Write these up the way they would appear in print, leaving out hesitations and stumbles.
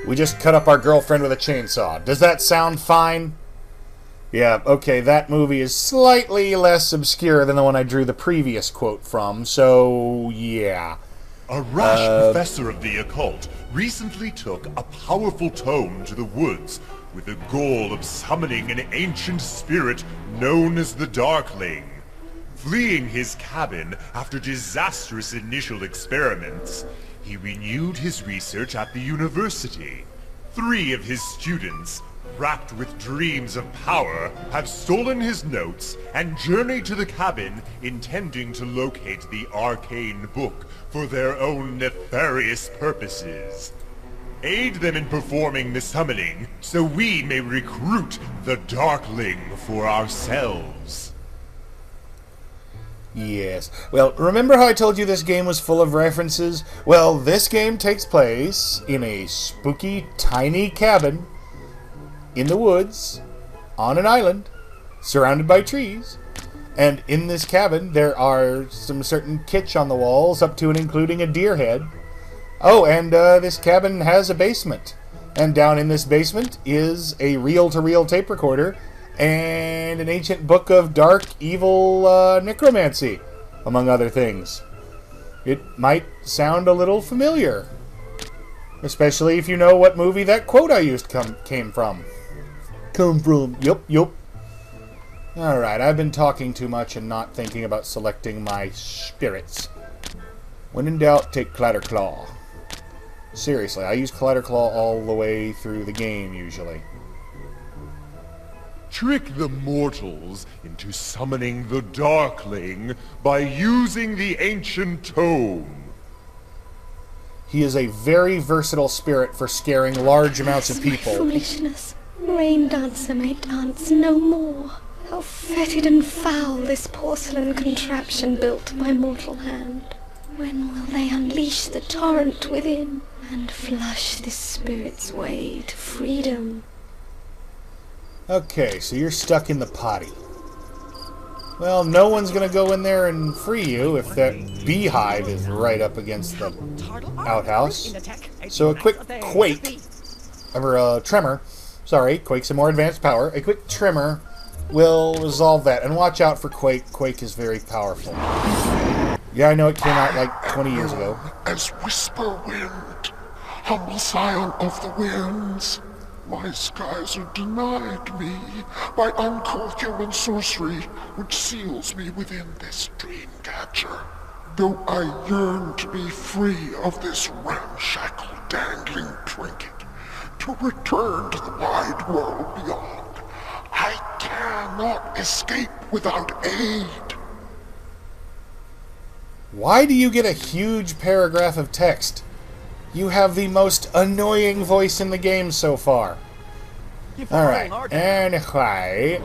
We just cut up our girlfriend with a chainsaw. Does that sound fine? Yeah, okay, that movie is slightly less obscure than the one I drew the previous quote from, so yeah. A rash professor of the occult recently took a powerful tome to the woods with the goal of summoning an ancient spirit known as the Darkling. Fleeing his cabin after disastrous initial experiments, he renewed his research at the university. 3 of his students, wrapped with dreams of power, have stolen his notes and journeyed to the cabin intending to locate the arcane book for their own nefarious purposes. Aid them in performing the summoning so we may recruit the Darkling for ourselves. Yes. Well, remember how I told you this game was full of references? Well, this game takes place in a spooky, tiny cabin in the woods, on an island, surrounded by trees. And in this cabin, there are some certain kitsch on the walls, up to and including a deer head. Oh, and this cabin has a basement. And down in this basement is a reel-to-reel tape recorder and an ancient book of dark, evil necromancy, among other things. It might sound a little familiar, especially if you know what movie that quote I used came from. Yup. Alright, I've been talking too much and not thinking about selecting my spirits. When in doubt, take Claw. Seriously, I use Claw all the way through the game, usually. Trick the mortals into summoning the Darkling by using the ancient tome. He is a very versatile spirit for scaring large amounts of people. Foolishness. Rain dancer may dance no more. How fetid and foul this porcelain contraption built by mortal hand. When will they unleash the torrent within and flush this spirit's way to freedom? Okay, so you're stuck in the potty. Well, no one's gonna go in there and free you if that beehive is right up against the outhouse. So a quick quake, or a tremor, sorry, Quake's a more advanced power, a quick tremor will resolve that. And watch out for Quake. Quake is very powerful. Yeah, I know it came out like 20 years ago. As whisper wind, humble scion of the winds, my skies are denied me by uncouth human sorcery, which seals me within this dream catcher. Though I yearn to be free of this ramshackle dangling trinket, to return to the wide world beyond, I cannot escape without aid. Why do you get a huge paragraph of text? You have the most annoying voice in the game so far. Alright, anyway,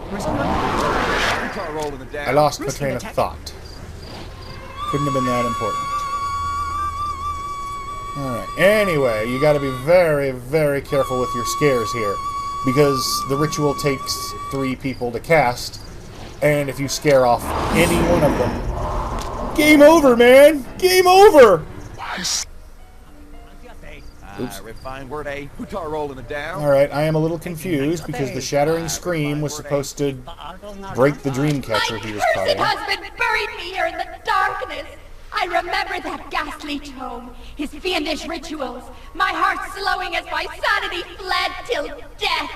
I lost my train of thought. Couldn't have been that important. Alright, anyway, you gotta be very, very careful with your scares here, because the ritual takes 3 people to cast, and if you scare off any one of them, game over, man! Game over! Oops. Refined word A. Hutar rolling it down. Alright, I am a little confused because the shattering scream was supposed to break the dream catcher he was caught in. My cursed husband buried me here in the darkness. I remember that ghastly tome, his fiendish rituals, my heart slowing as my sanity fled till death.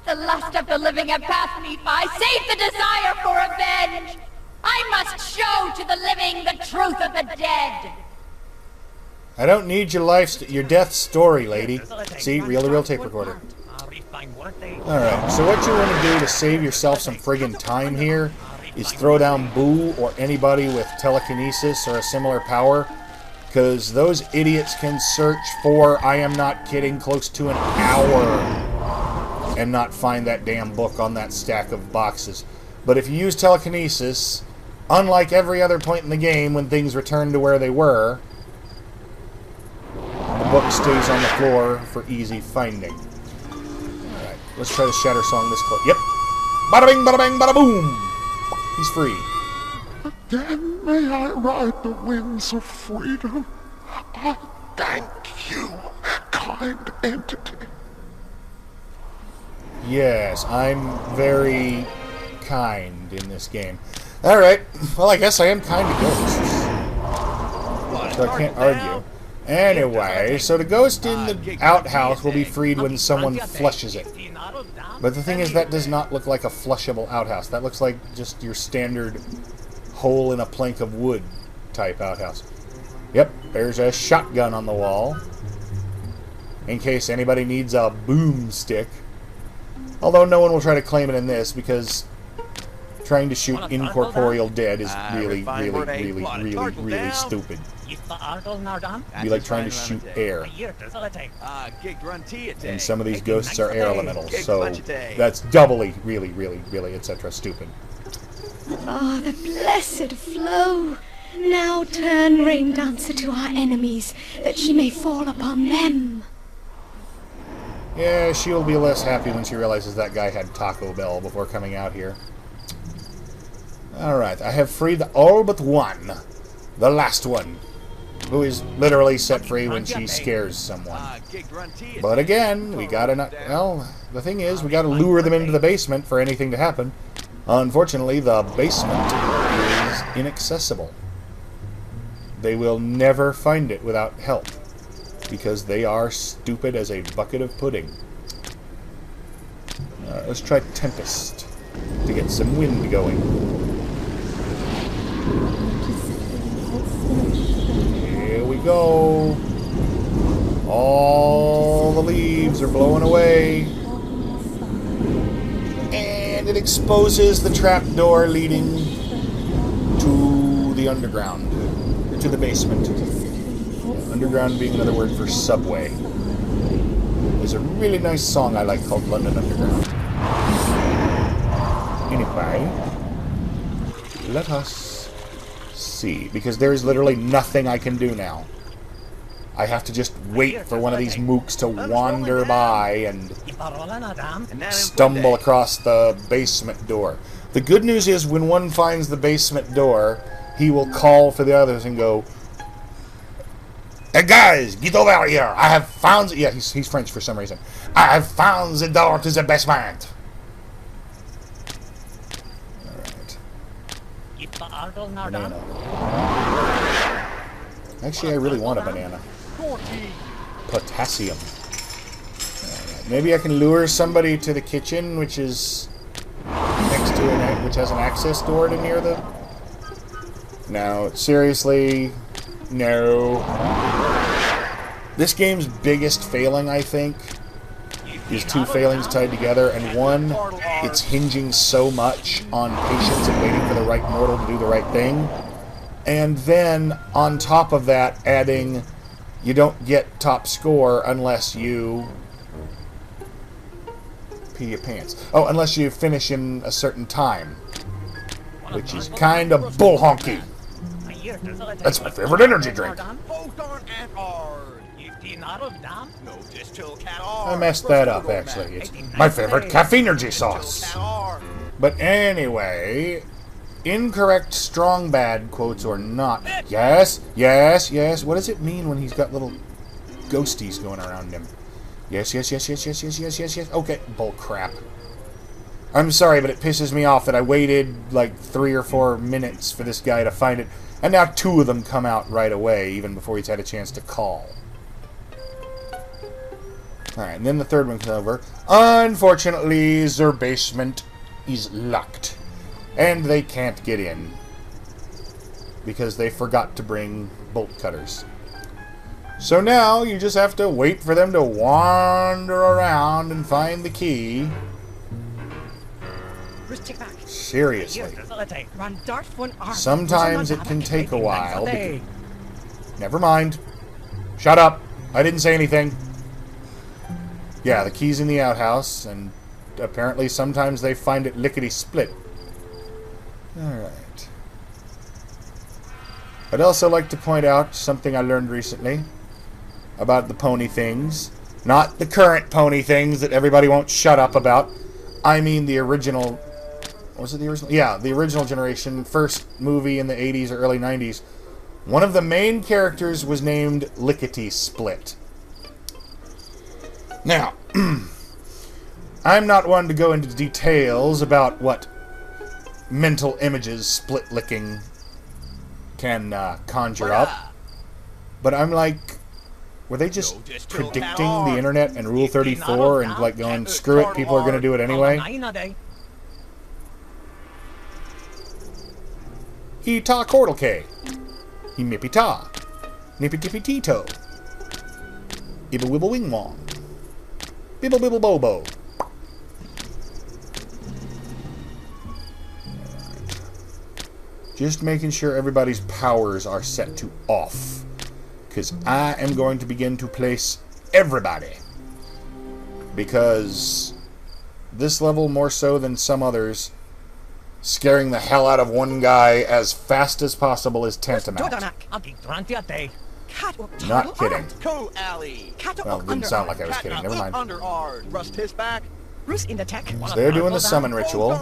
The lust of the living have passed me by, save the desire for revenge. I must show to the living the truth of the dead. I don't need your death story, lady. See, reel-to-reel tape recorder. Alright, so what you want to do to save yourself some friggin' time here is throw down Boo or anybody with telekinesis or a similar power, because those idiots can search for, I am not kidding, close to an hour and not find that damn book on that stack of boxes. But if you use telekinesis, unlike every other point in the game when things return to where they were, the book stays on the floor for easy finding. Alright, let's try to shatter song this close. Yep. Bada bing, bada bang, bada boom! He's free. Again may I ride the winds of freedom. I thank you, kind entity. Yes, I'm very kind in this game. Alright, well I guess I am kind to ghosts. So I can't argue. Anyway, so the ghost in the outhouse will be freed when someone flushes it. But the thing is, that does not look like a flushable outhouse. That looks like just your standard hole in a plank of wood type outhouse. Yep, there's a shotgun on the wall. In case anybody needs a boomstick. Although no one will try to claim it in this because trying to shoot incorporeal dead is really stupid. It'd be like trying to shoot air. And some of these ghosts are air elementals, so that's doubly, really, etc. stupid. Ah, the blessed flow! Now turn, Rain Dancer, to our enemies, that she may fall upon them. Yeah, she'll be less happy when she realizes that guy had Taco Bell before coming out here. Alright, I have freed all but one. The last one. Who is literally set free when she scares someone. But again, we gotta not... Well, the thing is, we gotta lure them into the basement for anything to happen. Unfortunately, the basement is inaccessible. They will never find it without help. Because they are stupid as a bucket of pudding. Let's try Tempest to get some wind going. Here we go. All the leaves are blowing away. And it exposes the trapdoor leading to the underground. To the basement. Underground being another word for subway. There's a really nice song I like called London Underground. Anyway, let us see. Because there is literally nothing I can do now. I have to just wait for one of these mooks to wander by and stumble across the basement door. The good news is when one finds the basement door, he will call for the others and go, "Hey guys, get over here! I have found..." Yeah, he's French for some reason. "I have found the door to the basement!" Alright. Banana. Actually, I really want a banana. Potassium. Alright. Maybe I can lure somebody to the kitchen, which is next to which has an access door to near the... No, seriously... No. This game's biggest failing, I think, is two failings tied together, and one, it's hinging so much on patience and waiting for the right mortal to do the right thing, and then, on top of that, adding, you don't get top score unless you pee your pants. Oh, unless you finish in a certain time, which is kind of bull honky. That's my favorite energy drink. I messed that up, actually. It's my favorite caffeinergy sauce. But anyway, incorrect strong bad quotes or not. Yes, yes, yes. What does it mean when he's got little ghosties going around him? Yes, yes, yes, yes, yes, yes, yes, yes, yes. Okay, bull crap. I'm sorry, but it pisses me off that I waited like 3 or 4 minutes for this guy to find it. And now 2 of them come out right away, even before he's had a chance to call. Alright, and then the third one comes over. Unfortunately, their basement is locked. And they can't get in. Because they forgot to bring bolt cutters. So now, you just have to wait for them to wander around and find the key. Seriously. Sometimes it can take a while. Never mind. Shut up. I didn't say anything. Yeah, the key's in the outhouse, and apparently sometimes they find it lickety-split. Alright. I'd also like to point out something I learned recently about the pony things. Not the current pony things that everybody won't shut up about. I mean the original... Was it the original? Yeah, the original generation, first movie in the 80s or early 90s. One of the main characters was named Lickety Split. Now, I'm not one to go into details about what mental images split-licking can conjure up, but I'm like, were they just predicting the internet and Rule 34 and like going, screw it, people are going to do it anyway? He ta cordal K. He mippy ta. Nippy tippy tito. Ibble wibble wing wong. Bibble bibble bobo. Just making sure everybody's powers are set to off. Because I am going to begin to place everybody. Because this level, more so than some others, scaring the hell out of one guy as fast as possible is tantamount. Not kidding. Well, it didn't sound like I was kidding. Never mind. So they're doing the summon ritual.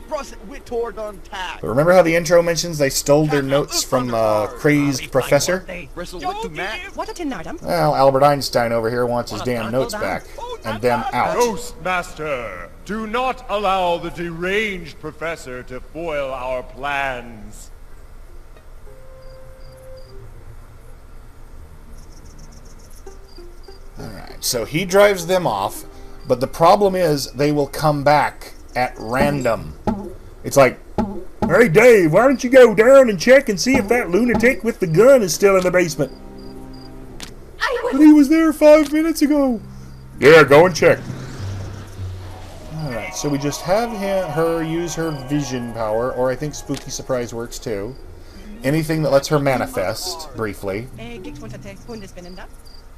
But remember how the intro mentions they stole their notes from Crazed Professor? Well, Albert Einstein over here wants his damn notes back. And them out. Ghostmaster, do not allow the deranged professor to foil our plans. Alright, so he drives them off, but the problem is they will come back at random. It's like, hey Dave, why don't you go down and check and see if that lunatic with the gun is still in the basement? But he was there 5 minutes ago. Yeah, go and check. Alright, so we just have her use her vision power, or I think Spooky Surprise works too. Anything that lets her manifest, briefly. The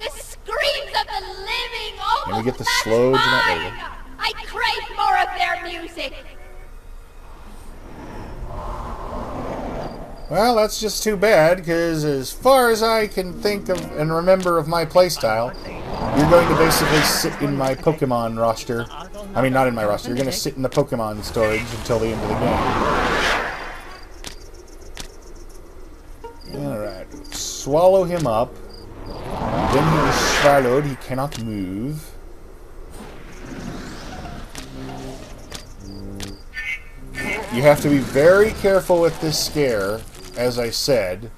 screams of the living almost And we get the slow touch Jeanette mine. I crave more of their music. Well, that's just too bad, because as far as I can think of and remember of my playstyle, you're going to basically sit in my Pokemon roster. I mean, not in my roster. You're going to sit in the Pokemon storage until the end of the game. Alright. Swallow him up. Then he is swallowed. He cannot move. You have to be very careful with this scare, as I said,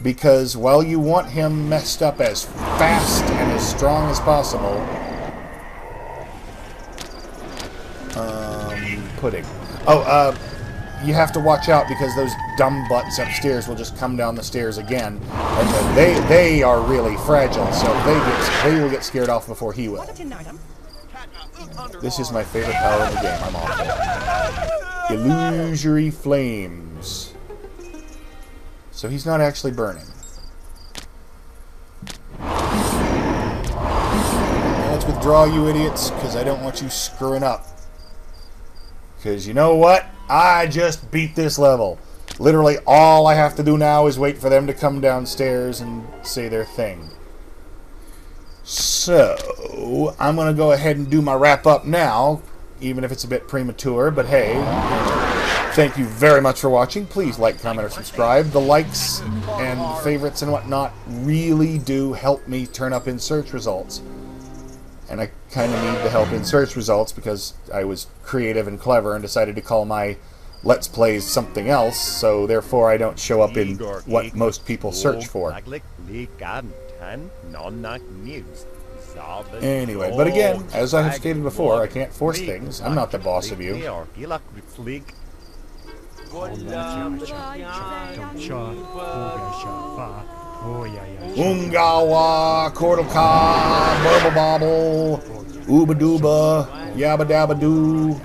because while you want him messed up as fast and as strong as possible, pudding. Oh, you have to watch out because those dumb butts upstairs will just come down the stairs again. And they are really fragile, so they will get scared off before he will. This is my favorite power in the game. I'm awful. Illusory flames. So he's not actually burning. Now let's withdraw, you idiots, because I don't want you screwing up. Because you know what? I just beat this level. Literally all I have to do now is wait for them to come downstairs and say their thing. So, I'm going to go ahead and do my wrap-up now, even if it's a bit premature, but hey, thank you very much for watching. Please like, comment, or subscribe. The likes and favorites and whatnot really do help me turn up in search results. And I kind of need the help in search results because I was creative and clever and decided to call my Let's Plays something else, so therefore I don't show up in what most people search for. Anyway, but again, as I have stated before, I can't force things. I'm not the boss of you. Ungawa, Cordalka, Burble Bobble, Ooba Dooba, Yabba Dabba Doo,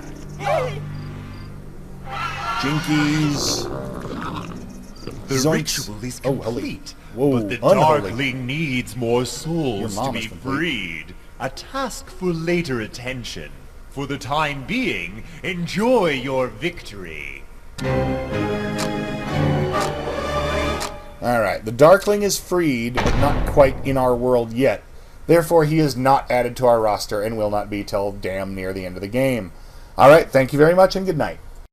Jinkies. The ritual is complete, Whoa, but the unholy. Darkling needs more souls to be complete. freed. A task for later attention. For the time being, enjoy your victory. Alright, the Darkling is freed, but not quite in our world yet. Therefore, he is not added to our roster and will not be till damn near the end of the game. Alright, thank you very much and good night.